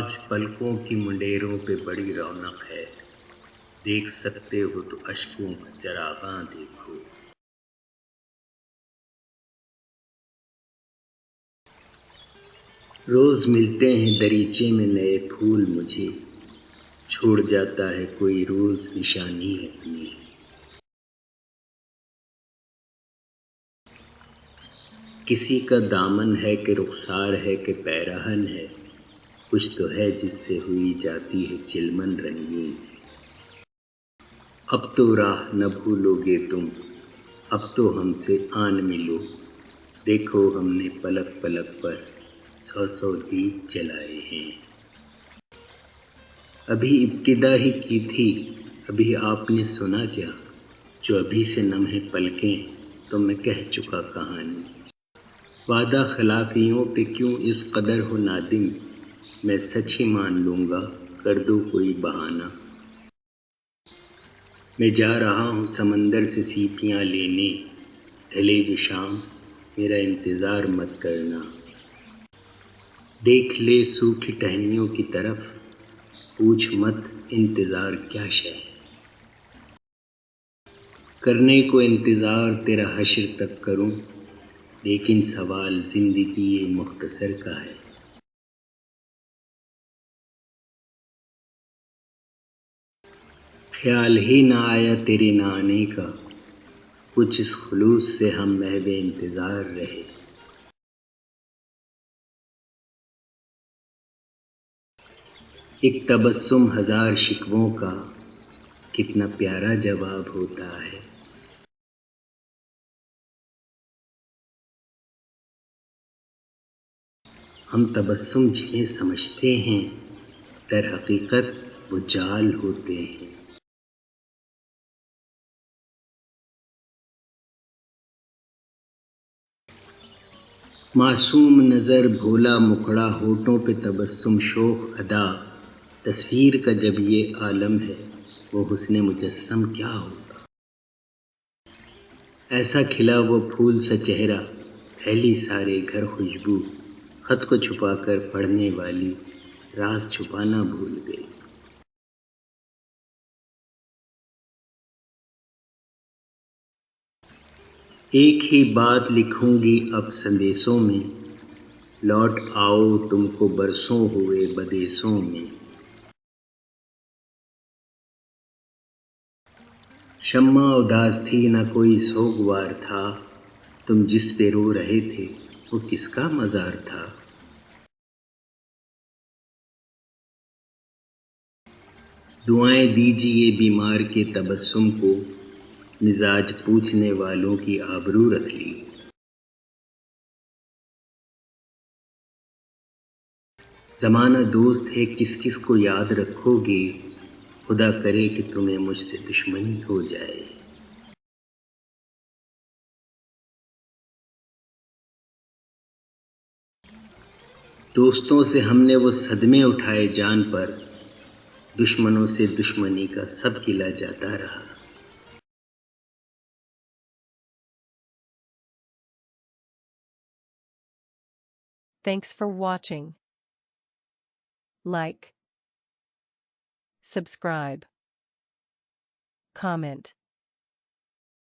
آج پلکوں کی منڈیروں پہ بڑی رونق ہے، دیکھ سکتے ہو تو اشکوں کا چراغاں دیکھو۔ روز ملتے ہیں دریچے میں نئے پھول مجھے، چھوڑ جاتا ہے کوئی روز نشانی اپنی۔ کسی کا دامن ہے کہ رخسار ہے کہ پیرہن ہے، کچھ تو ہے جس سے ہوئی جاتی ہے چلمن رنگین۔ اب تو راہ نہ بھولو گے تم، اب تو ہم سے آن ملو، دیکھو ہم نے پلک پلک پر 100 دیپ جلائے ہیں۔ ابھی ابتدا ہی کی تھی، ابھی آپ نے سنا کیا، جو ابھی سے نم ہے پلکیں تو میں کہہ چکا کہانی۔ وعدہ خلافیوں پہ کیوں اس قدر ہو نادم، میں سچ ہی مان لوں گا، کر دو کوئی بہانہ۔ میں جا رہا ہوں سمندر سے سیپیاں لینے، ڈھلے جو شام میرا انتظار مت کرنا۔ دیکھ لے سوکھی ٹہنیوں کی طرف، پوچھ مت انتظار کیا شے ہے۔ کرنے کو انتظار تیرا حشر تک کروں، لیکن سوال زندگی مختصر کا ہے۔ خیال ہی نہ آیا تیرے نہ آنے کا، کچھ اس خلوص سے ہم محو انتظار رہے۔ ایک تبسم 1000 شکووں کا، کتنا پیارا جواب ہوتا ہے۔ ہم تبسم جنہیں سمجھتے ہیں، در حقیقت وہ جال ہوتے ہیں۔ معصوم نظر بھولا مکھڑا ہونٹوں پہ تبسم شوخ ادا، تصویر کا جب یہ عالم ہے وہ حسن مجسم کیا ہوگا۔ ایسا کھلا وہ پھول سا چہرہ، پھیلی سارے گھر خوشبو، خط کو چھپا کر پڑھنے والی راز چھپانا بھول گئی۔ ایک ہی بات لکھوں گی اب سندیسوں میں، لوٹ آؤ تم کو برسوں ہوئے بدیسوں میں۔ شمع اداس تھی نہ کوئی سوگوار تھا، تم جس پہ رو رہے تھے وہ کس کا مزار تھا۔ دعائیں دیجیے بیمار کے تبسم کو، مزاج پوچھنے والوں کی آبرو رکھ لی۔ زمانہ دوست ہے کس کس کو یاد رکھو گے، خدا کرے کہ تمہیں مجھ سے دشمنی ہو جائے۔ دوستوں سے ہم نے وہ صدمے اٹھائے جان پر، دشمنوں سے دشمنی کا سب گلہ جاتا رہا۔ Thanks for watching. Like, subscribe, comment.